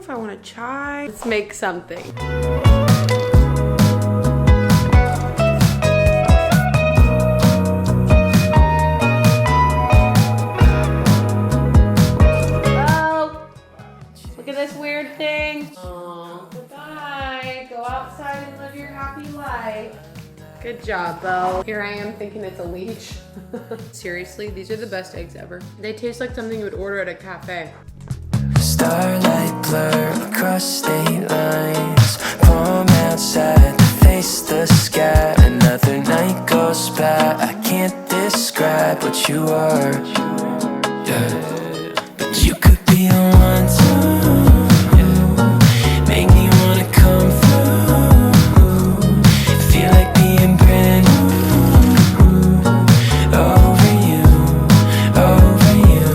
if I want a chai. Let's make something. Look at this weird thing. Oh, goodbye. Go outside and live your happy life. Good job, Bo. Here I am thinking it's a leech. Seriously, these are the best eggs ever. They taste like something you would order at a cafe. Starlight blur across state lines. Palm outside to face the sky. Another night goes by. I can't describe what you are. Yeah. But you could be the one to make me wanna come through. Feel like being brand new. Over you, over you.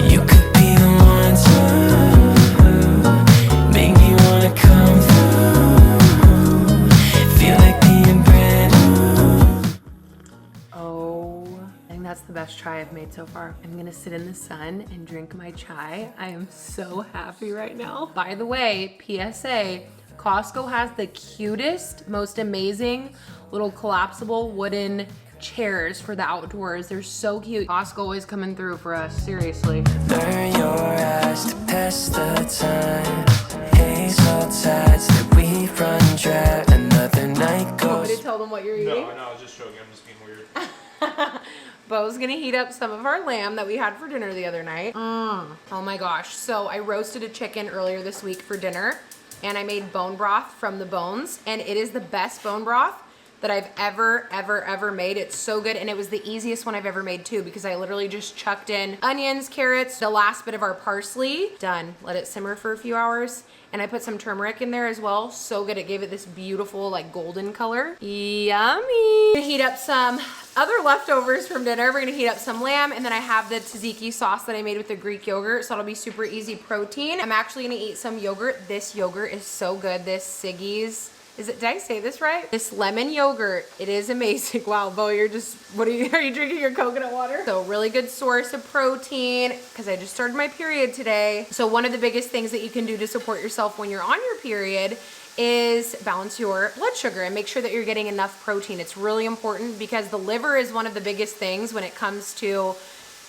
You could be the one to make me wanna come through. Feel like being brand new. Oh, I think that's the best chai I've made so far. I'm gonna sit in the sun and drink my chai. I am so happy right now. By the way, PSA, Costco has the cutest, most amazing little collapsible wooden chairs for the outdoors. They're so cute. Costco always coming through for us, seriously. Blur your eyes to pass the time. Hazel tides that we run dry. Another night Want me goes. to tell them what you're eating? No, I was just joking. I'm just being weird. Bo's gonna heat up some of our lamb that we had for dinner the other night. Oh my gosh. So I roasted a chicken earlier this week for dinner, and I made bone broth from the bones, and it is the best bone broth that I've ever made. It's so good, and it was the easiest one I've ever made too, because I literally just chucked in onions, carrots, the last bit of our parsley. Done. Let it simmer for a few hours, and I put some turmeric in there as well. So good. It gave it this beautiful like golden color. Yummy. Gonna heat up some other leftovers from dinner. We're gonna heat up some lamb, and then I have the tzatziki sauce that I made with the Greek yogurt, so it'll be super easy protein. I'm actually gonna eat some yogurt. This yogurt is so good. This Siggy's, did I say this right? This lemon yogurt, it is amazing. Wow, Bo, you're just, are you drinking your coconut water? So really good source of protein, because I just started my period today. So one of the biggest things that you can do to support yourself when you're on your period is balance your blood sugar and make sure that you're getting enough protein. It's really important because the liver is one of the biggest things when it comes to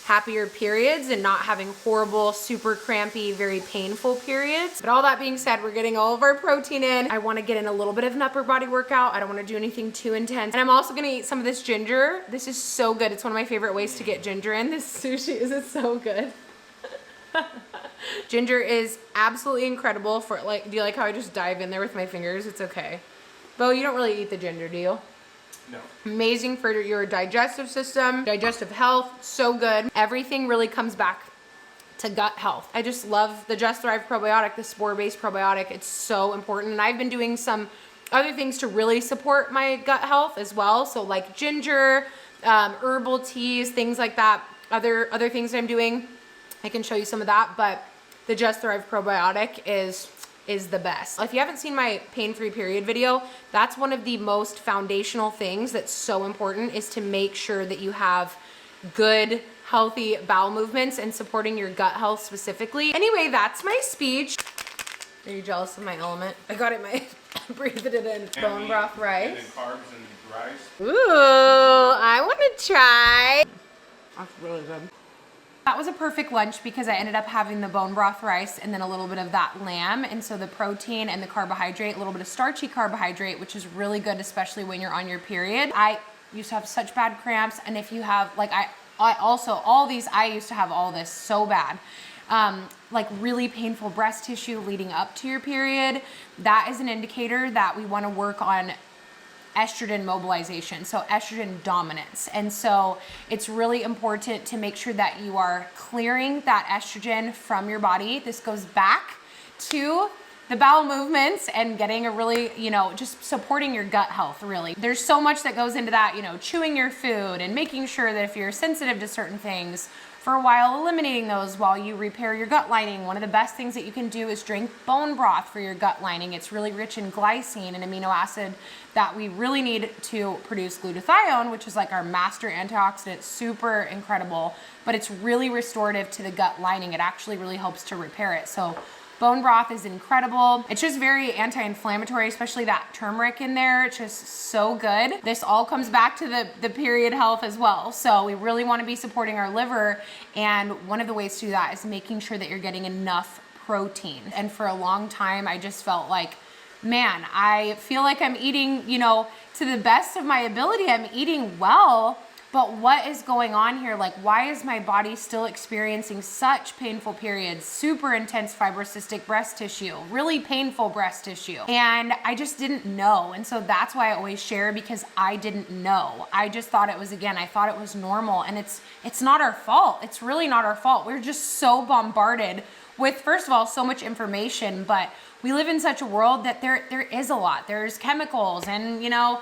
happier periods and not having horrible, super crampy, very painful periods. But all that being said, we're getting all of our protein in. I wanna get in a little bit of an upper body workout. I don't wanna do anything too intense. And I'm also gonna eat some of this ginger. This is so good. It's one of my favorite ways to get ginger in. This sushi, is it so good? Ginger is absolutely incredible for like, do you like how I just dive in there with my fingers? It's okay. Bo, you don't really eat the ginger, do you? No. Amazing for your digestive system, digestive health, so good. Everything really comes back to gut health. I just love the Just Thrive probiotic, the spore-based probiotic. It's so important. And I've been doing some other things to really support my gut health as well. So like ginger, herbal teas, things like that. Other things that I'm doing, I can show you some of that, but the Just Thrive probiotic is the best. If you haven't seen my pain-free period video, that's one of the most foundational things that's so important, is to make sure that you have good, healthy bowel movements and supporting your gut health specifically. Anyway, that's my speech. Are you jealous of my element? I got it, breathed it in bone broth rice. And then carbs and rice. Ooh, I want to try. That's really good. That was a perfect lunch because I ended up having the bone broth rice and then a little bit of that lamb. And so the protein and the carbohydrate, a little bit of starchy carbohydrate, which is really good, especially when you're on your period. I used to have such bad cramps. And if you have, like I used to have all this so bad. Like really painful breast tissue leading up to your period. That is an indicator that we want to work on estrogen mobilization, so estrogen dominance. And so it's really important to make sure that you are clearing that estrogen from your body. This goes back to the bowel movements and getting a really, just supporting your gut health, really. There's so much that goes into that, chewing your food and making sure that if you're sensitive to certain things, for a while eliminating those while you repair your gut lining. One of the best things that you can do is drink bone broth for your gut lining. It's really rich in glycine, an amino acid that we really need to produce glutathione, which is like our master antioxidant, super incredible, but it's really restorative to the gut lining. It actually really helps to repair it. So Bone broth is incredible. It's just very anti-inflammatory, especially that turmeric in there. It's just so good. This all comes back to the period health as well. So we really want to be supporting our liver. And one of the ways to do that is making sure that you're getting enough protein. And for a long time, I just felt like, man, I feel like I'm eating, you know, to the best of my ability. I'm eating well. But what is going on here? Like, why is my body still experiencing such painful periods, super intense fibrocystic breast tissue, really painful breast tissue? And I just didn't know. And so that's why I always share, because I didn't know. I just thought it was, again, I thought it was normal, and it's not our fault. It's really not our fault. We're just so bombarded with, first of all, so much information, but we live in such a world that there is a lot. There's chemicals and, you know,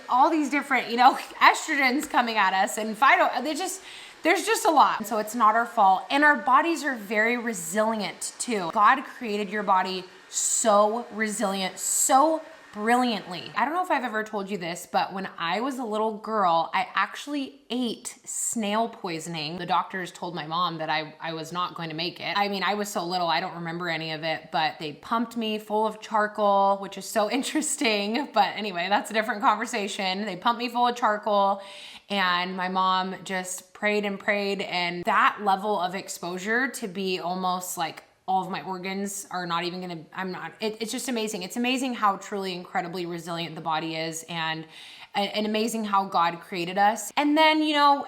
all these different, you know, estrogens coming at us and there's just a lot. So it's not our fault. And our bodies are very resilient too. God created your body so resilient, so brilliantly. I don't know if I've ever told you this, but when I was a little girl, I actually ate snail poisoning. The doctors told my mom that I was not going to make it. I mean, I was so little, I don't remember any of it, but they pumped me full of charcoal, which is so interesting. But anyway, that's a different conversation. They pumped me full of charcoal, and my mom just prayed, and that level of exposure to be almost like all of my organs are not even gonna, it's just amazing. It's amazing how truly incredibly resilient the body is, and amazing how God created us. And then, you know,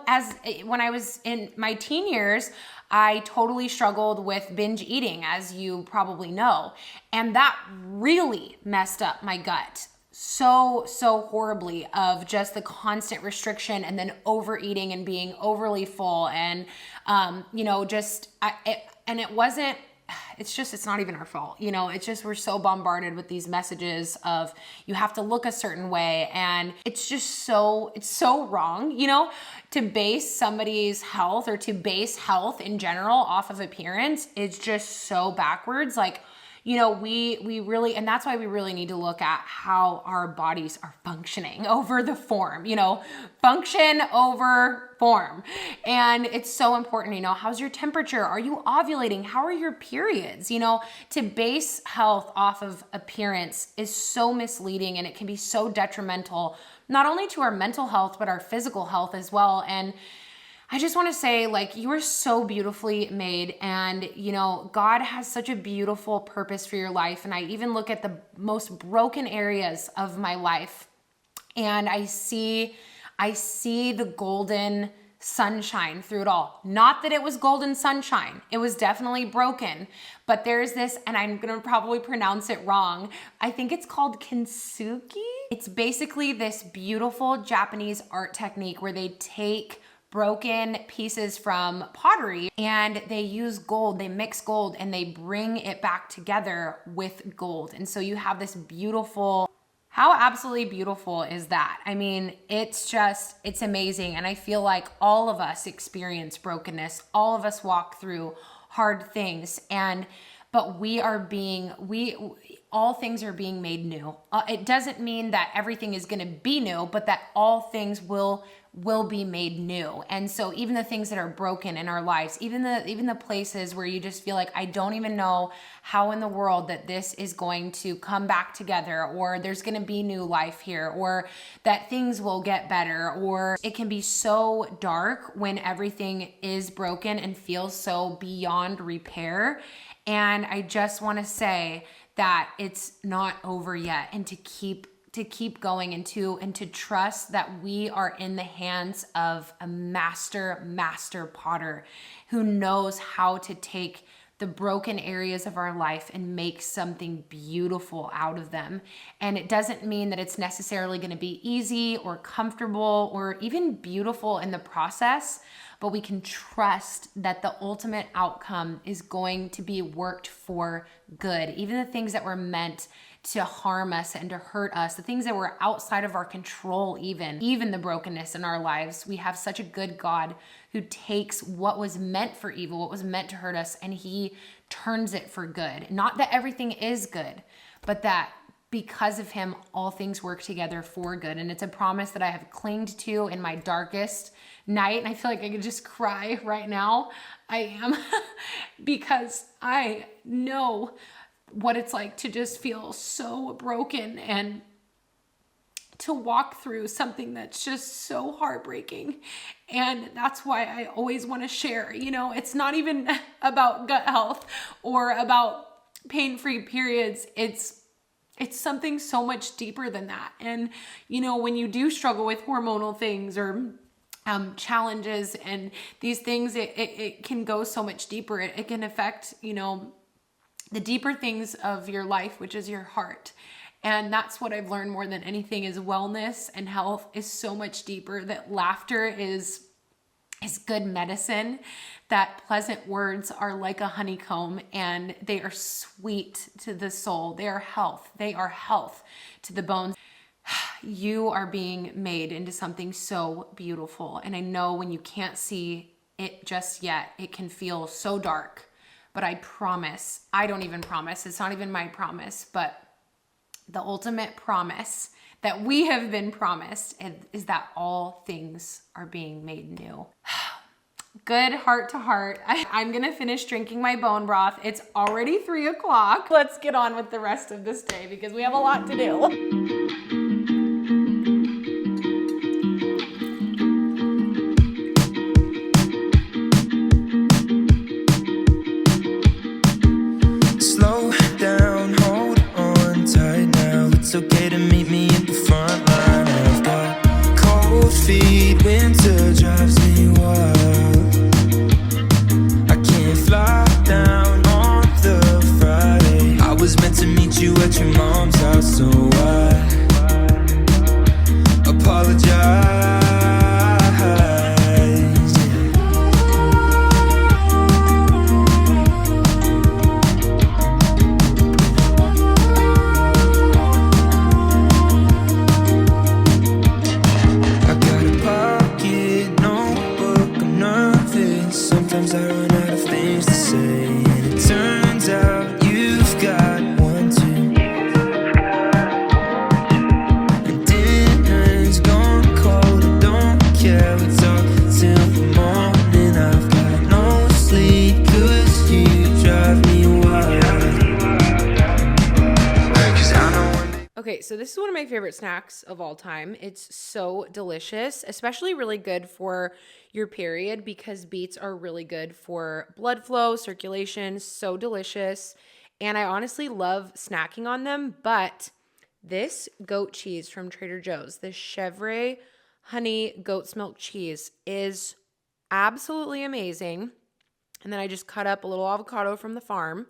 when I was in my teen years, I totally struggled with binge eating, as you probably know. And that really messed up my gut so horribly, of just the constant restriction and then overeating and being overly full. And, you know, it's not even our fault. You know, it's just, we're so bombarded with these messages of you have to look a certain way. And it's just it's so wrong, you know, to base somebody's health, or to base health in general off of appearance. It's just so backwards. Like, you know, we really, and that's why we really need to look at how our bodies are functioning over the form, you know, function over form. And it's so important, you know, how's your temperature? Are you ovulating? How are your periods? You know, to base health off of appearance is so misleading, and it can be so detrimental, not only to our mental health, but our physical health as well. And I just want to say, like, you are so beautifully made, and, you know, God has such a beautiful purpose for your life. And I even look at the most broken areas of my life, and I see the golden sunshine through it all. Not that it was golden sunshine. It was definitely broken, but there's this, and I'm going to probably pronounce it wrong. I think it's called kintsugi. It's basically this beautiful Japanese art technique where they take broken pieces from pottery and they use gold, they mix gold, and they bring it back together with gold. And so you have this beautiful, how absolutely beautiful is that? I mean, it's amazing. And I feel like all of us experience brokenness. All of us walk through hard things, but all things are being made new. It doesn't mean that everything is going to be new, but that all things will be made new. And so even the things that are broken in our lives, even the places where you just feel like, I don't even know how in the world that this is going to come back together, or there's going to be new life here, or that things will get better, or it can be so dark when everything is broken and feels so beyond repair. And I just want to say that it's not over yet, and to keep going, and to trust that we are in the hands of a master potter who knows how to take the broken areas of our life and make something beautiful out of them. And it doesn't mean that it's necessarily going to be easy or comfortable or even beautiful in the process, but we can trust that the ultimate outcome is going to be worked for good. Even the things that were meant to harm us and to hurt us, the things that were outside of our control, even the brokenness in our lives, we have such a good God who takes what was meant for evil, what was meant to hurt us, and he turns it for good. Not that everything is good, but that because of him, all things work together for good. And it's a promise that I have clinged to in my darkest night. And I feel like I could just cry right now. I am because I know what it's like to just feel so broken and to walk through something that's just so heartbreaking. And that's why I always want to share, you know, it's not even about gut health or about pain-free periods. It's something so much deeper than that. And, you know, when you do struggle with hormonal things or challenges and these things, it can go so much deeper. It can affect, you know, the deeper things of your life, which is your heart. And that's what I've learned more than anything is wellness and health is so much deeper, that laughter is good medicine, that pleasant words are like a honeycomb and they are sweet to the soul. They are health. They are health to the bones. You are being made into something so beautiful. And I know when you can't see it just yet, it can feel so dark, but I promise, I don't even promise, it's not even my promise, but the ultimate promise that we have been promised is that all things are being made new. Good heart to heart. I'm gonna finish drinking my bone broth. It's already 3 o'clock. Let's get on with the rest of this day because we have a lot to do. Slow down, hold on tight now. It's okay to meet me at the front line. I've got cold feet, winter drives me wild. I can't fly down on the Friday. I was meant to meet you at your mom's house, so I apologize. Sometimes I run out of things to say, and it turns out you've got one too. And dinner's gone cold, I don't care, we talk till the morning. I've got no sleep, 'cause you drive me wild. 'Cause I know one day. Okay, so this is one of my favorite snacks of all time. It's so delicious, especially really good for your period because beets are really good for blood flow, circulation, so delicious. And I honestly love snacking on them, but this goat cheese from Trader Joe's, this Chevre honey goat's milk cheese is absolutely amazing. And then I just cut up a little avocado from the farm.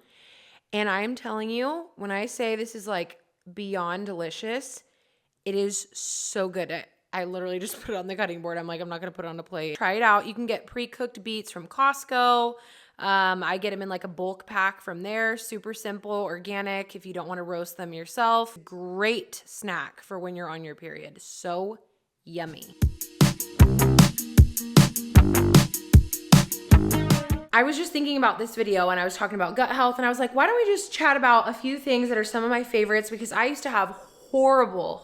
And I'm telling you, when I say this is like beyond delicious, it is so good. I literally just put it on the cutting board. I'm like, I'm not going to put it on a plate. Try it out. You can get pre-cooked beets from Costco. I get them in like a bulk pack from there. Super simple, organic if you don't want to roast them yourself. Great snack for when you're on your period. So yummy. I was just thinking about this video and I was talking about gut health and I was like, why don't we just chat about a few things that are some of my favorites, because I used to have horrible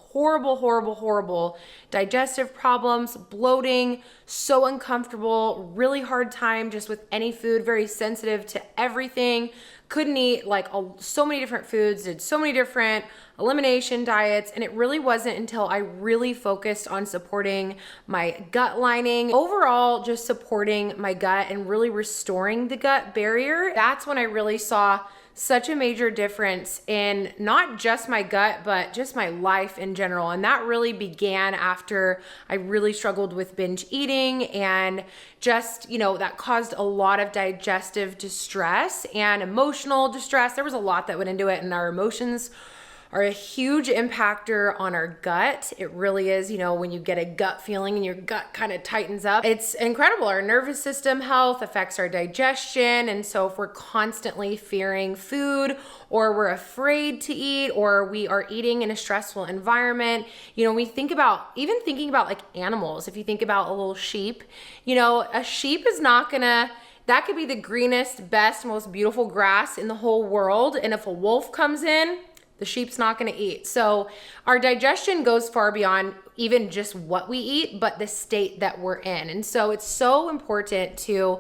digestive problems, bloating, so uncomfortable, really hard time just with any food, very sensitive to everything, couldn't eat like so many different foods, did so many different elimination diets, and it really wasn't until I really focused on supporting my gut lining, overall just supporting my gut and really restoring the gut barrier. That's when I really saw such a major difference in not just my gut, but just my life in general. And that really began after I really struggled with binge eating and just, you know, that caused a lot of digestive distress and emotional distress. There was a lot that went into it, and our emotions are a huge impactor on our gut. It really is, you know, when you get a gut feeling and your gut kind of tightens up, it's incredible. Our nervous system health affects our digestion. And so if we're constantly fearing food, or we're afraid to eat, or we are eating in a stressful environment, you know, we think about, even thinking about like animals, if you think about a little sheep, you know, a sheep is not gonna, that could be the greenest, best, most beautiful grass in the whole world. And if a wolf comes in, the sheep's not gonna eat. So our digestion goes far beyond even just what we eat, but the state that we're in. And so it's so important to,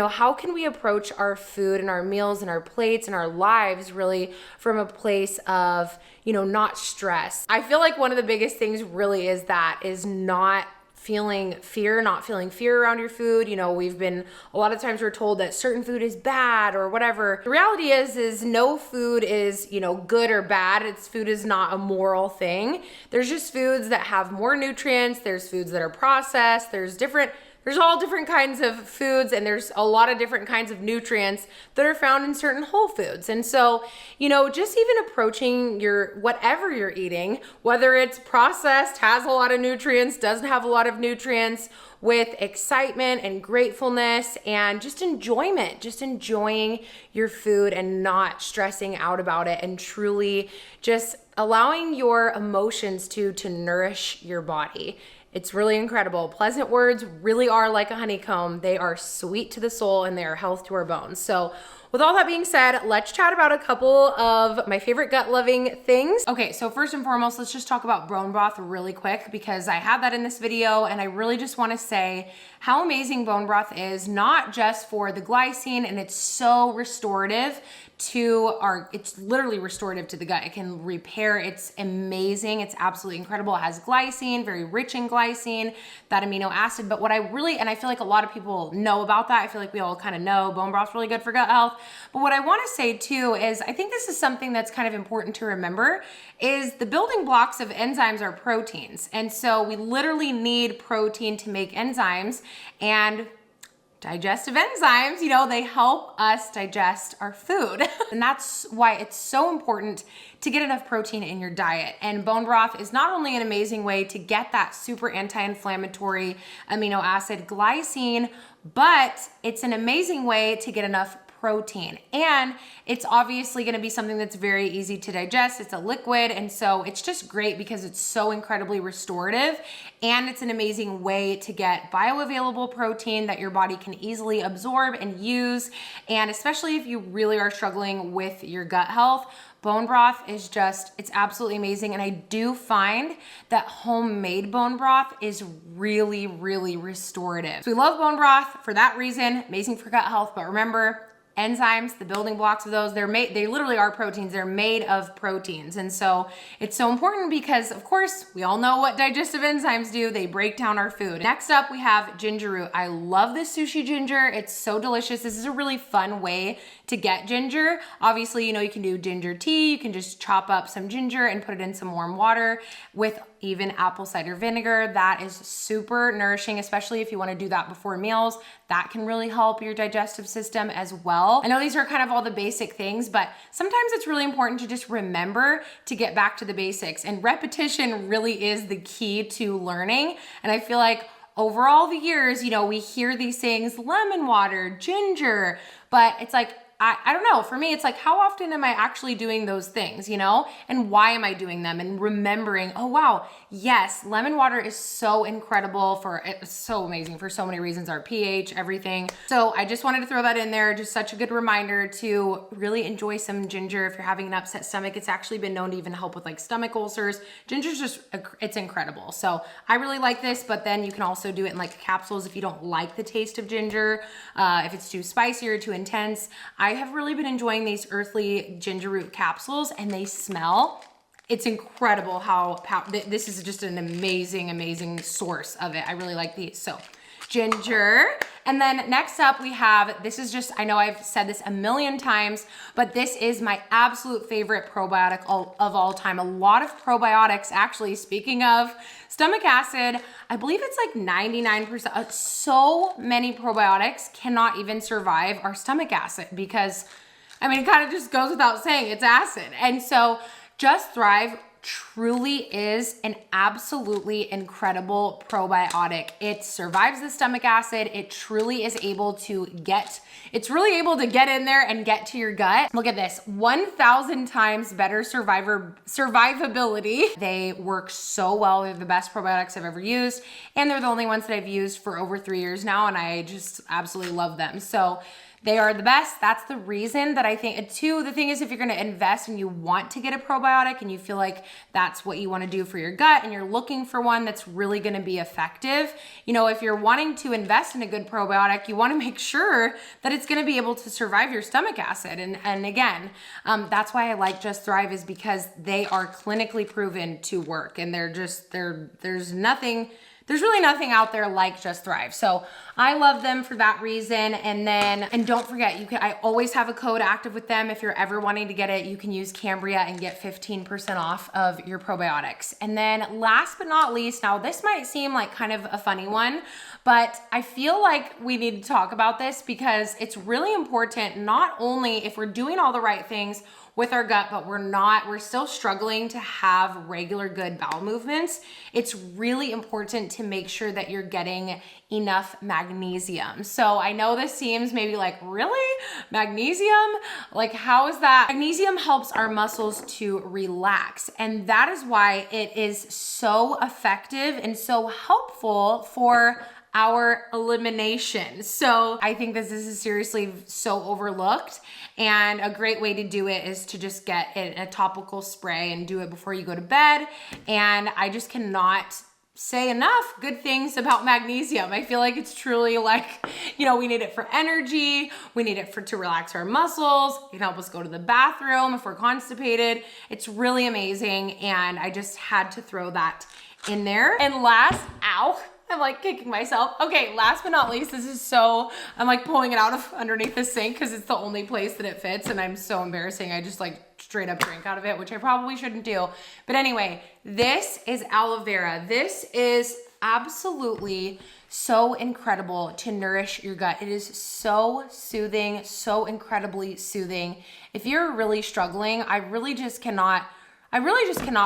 how can we approach our food and our meals and our plates and our lives really from a place of, not stress. I feel like one of the biggest things really is not feeling fear around your food. A lot of times we're told that certain food is bad or whatever. The reality is no food is, good or bad. Food is not a moral thing. There's just foods that have more nutrients. There's foods that are processed. There's all different kinds of foods, and there's a lot of different kinds of nutrients that are found in certain whole foods. And so, just even approaching whatever you're eating, whether it's processed, has a lot of nutrients, doesn't have a lot of nutrients, with excitement and gratefulness and just enjoyment, just enjoying your food and not stressing out about it, and truly just allowing your emotions to nourish your body. It's really incredible. Pleasant words really are like a honeycomb. They are sweet to the soul and they are health to our bones. So with all that being said, let's chat about a couple of my favorite gut-loving things. Okay, so first and foremost, let's just talk about bone broth really quick, because I have that in this video, and I really just wanna say how amazing bone broth is, not just for the glycine, and it's so restorative it's literally restorative to the gut. It can repair. It's amazing. It's absolutely incredible. It has glycine, very rich in glycine, that amino acid. But what and I feel like a lot of people know about that. I feel like we all kind of know bone broth's really good for gut health. But what I want to say too is I think this is something that's kind of important to remember, is the building blocks of enzymes are proteins. And so we literally need protein to make enzymes, and digestive enzymes, they help us digest our food. And that's why it's so important to get enough protein in your diet. And bone broth is not only an amazing way to get that super anti-inflammatory amino acid glycine, but it's an amazing way to get enough protein. And it's obviously going to be something that's very easy to digest. It's a liquid. And so it's just great because it's so incredibly restorative, and it's an amazing way to get bioavailable protein that your body can easily absorb and use. And especially if you really are struggling with your gut health, bone broth is it's absolutely amazing. And I do find that homemade bone broth is really, really restorative. So we love bone broth for that reason, amazing for gut health. But remember, enzymes, the building blocks of those, they literally are proteins. They're made of proteins. And so it's so important because, of course, we all know what digestive enzymes do. They break down our food. Next up, we have ginger root. I love this sushi ginger. It's so delicious. This is a really fun way to get ginger. Obviously, you can do ginger tea. You can just chop up some ginger and put it in some warm water with even apple cider vinegar. That is super nourishing, especially if you want to do that before meals. That can really help your digestive system as well. I know these are kind of all the basic things, but sometimes it's really important to just remember to get back to the basics. And repetition really is the key to learning. And I feel like over all the years, we hear these things, lemon water, ginger, but it's like, I don't know. For me, it's like, how often am I actually doing those things, and why am I doing them? And remembering, oh, wow, yes, lemon water is so incredible it's so amazing for so many reasons, our pH, everything. So I just wanted to throw that in there. Just such a good reminder to really enjoy some ginger if you're having an upset stomach. It's actually been known to even help with like stomach ulcers. Ginger's it's incredible. So I really like this, but then you can also do it in like capsules if you don't like the taste of ginger, if it's too spicy or too intense. I have really been enjoying these earthly ginger root capsules, and they smell. It's incredible how this is just an amazing source of it. I really like these. So ginger. And then next up we have, this is just, I know I've said this a million times, but this is my absolute favorite probiotic of all time. A lot of probiotics, actually, speaking of stomach acid, I believe it's like 99%. So many probiotics cannot even survive our stomach acid because, it kind of just goes without saying, it's acid. And so Just Thrive truly is an absolutely incredible probiotic. It survives the stomach acid. It truly is able to it's really able to get in there and get to your gut. Look at this, 1,000 times better survivability. They work so well. They're the best probiotics I've ever used, and they're the only ones that I've used for over 3 years now, and I just absolutely love them. So They are the best. That's the reason that I think, too, the thing is if you're gonna invest and you want to get a probiotic and you feel like that's what you wanna do for your gut and you're looking for one that's really gonna be effective, you know, if you're wanting to invest in a good probiotic, you wanna make sure that it's gonna be able to survive your stomach acid. And again, that's why I like Just Thrive, is because they are clinically proven to work, and there's really nothing out there like Just Thrive. So I love them for that reason. And don't forget, I always have a code active with them. If you're ever wanting to get it, you can use Cambria and get 15% off of your probiotics. And then last but not least, now this might seem like kind of a funny one, but I feel like we need to talk about this because it's really important, not only if we're doing all the right things with our gut, but we're still struggling to have regular good bowel movements. It's really important to make sure that you're getting enough magnesium. So I know this seems maybe like, really? Magnesium? Like, how is that? Magnesium helps our muscles to relax, and that is why it is so effective and so helpful for our elimination. So I think this is seriously so overlooked, and a great way to do it is to just get it in a topical spray and do it before you go to bed. And I just cannot say enough good things about magnesium. I feel like it's truly like, you know, we need it for energy. We need it to relax our muscles. It can help us go to the bathroom if we're constipated. It's really amazing. And I just had to throw that in there. And I'm like kicking myself. Okay, last but not least, I'm like pulling it out of underneath the sink because it's the only place that it fits, and I'm so embarrassing. I just like straight up drink out of it, which I probably shouldn't do. But anyway, this is aloe vera. This is absolutely so incredible to nourish your gut. It is so soothing, so incredibly soothing. If you're really struggling, I really just cannot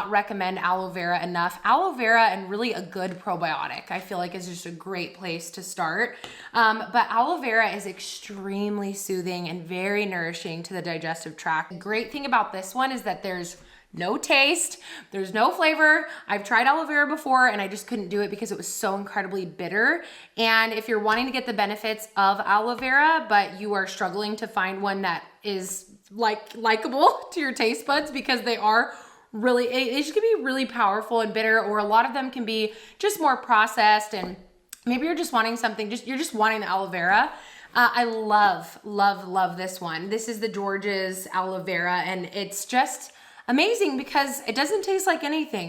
recommend aloe vera enough. Aloe vera and really a good probiotic, I feel like, is just a great place to start. But aloe vera is extremely soothing and very nourishing to the digestive tract. The great thing about this one is that there's no taste, there's no flavor. I've tried aloe vera before and I just couldn't do it because it was so incredibly bitter. And if you're wanting to get the benefits of aloe vera, but you are struggling to find one that is likable to your taste buds, because they are really, it can be really powerful and bitter, or a lot of them can be just more processed, and maybe you're just wanting something, you're just wanting the aloe vera. I love this one. This is the George's aloe vera, and it's just amazing because it doesn't taste like anything.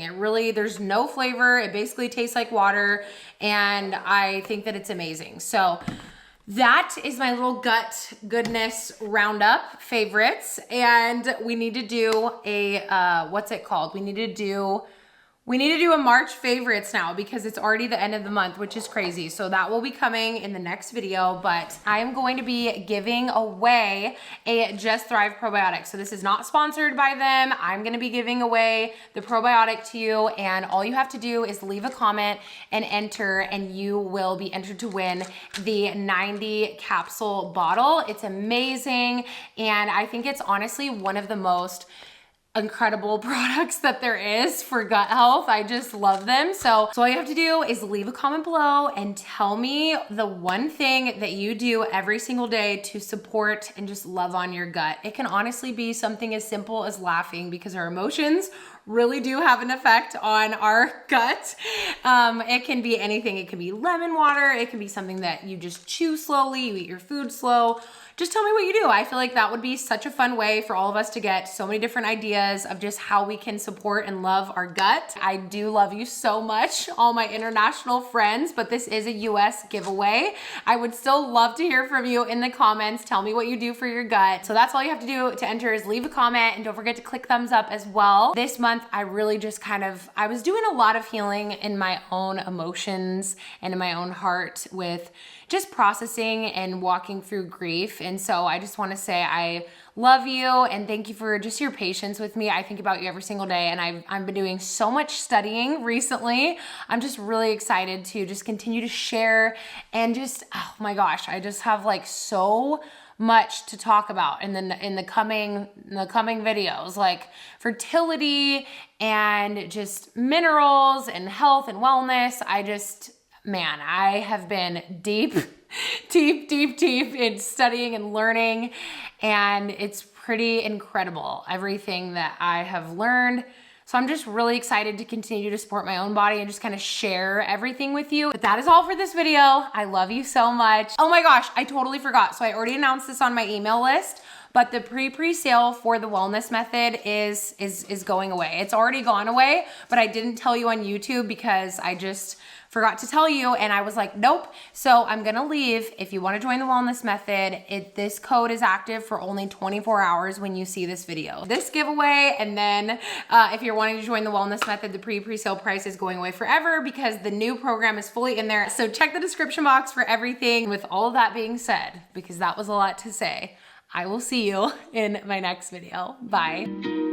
There's no flavor. It basically tastes like water, and I think that it's amazing. So that is my little gut goodness roundup favorites. And we need to do a, what's it called? We need to do a March favorites now because it's already the end of the month, which is crazy. So that will be coming in the next video, but I am going to be giving away a Just Thrive probiotic. So this is not sponsored by them. I'm gonna be giving away the probiotic to you, and all you have to do is leave a comment and enter, and you will be entered to win the 90 capsule bottle. It's amazing, and I think it's honestly one of the most incredible products that there is for gut health. I just love them. So all you have to do is leave a comment below and tell me the one thing that you do every single day to support and just love on your gut. It can honestly be something as simple as laughing, because our emotions really do have an effect on our gut. It can be anything. It can be lemon water. It can be something that you just chew slowly, you eat your food slow. Just tell me what you do. I feel like that would be such a fun way for all of us to get so many different ideas of just how we can support and love our gut. I do love you so much, all my international friends, but this is a US giveaway. I would still love to hear from you in the comments. Tell me what you do for your gut. So that's all you have to do to enter, is leave a comment, and don't forget to click thumbs up as well. This month, I really just I was doing a lot of healing in my own emotions and in my own heart with just processing and walking through grief. And so I just want to say I love you and thank you for just your patience with me. I think about you every single day, and I've been doing so much studying recently. I'm just really excited to just continue to share, and just, oh my gosh, I just have like so much to talk about in the coming videos, like fertility and just minerals and health and wellness. man, I have been deep in studying and learning, and it's pretty incredible, everything that I have learned. So I'm just really excited to continue to support my own body and just kind of share everything with you. But that is all for this video. I love you so much. Oh my gosh, I totally forgot. So I already announced this on my email list, but the pre-sale for the wellness method is going away. It's already gone away, but I didn't tell you on YouTube because I just forgot to tell you, and I was like, nope. So I'm gonna leave. If you wanna join the wellness method, this code is active for only 24 hours when you see this video. This giveaway, and then if you're wanting to join the wellness method, the pre-sale price is going away forever because the new program is fully in there. So check the description box for everything. With all of that being said, because that was a lot to say, I will see you in my next video. Bye.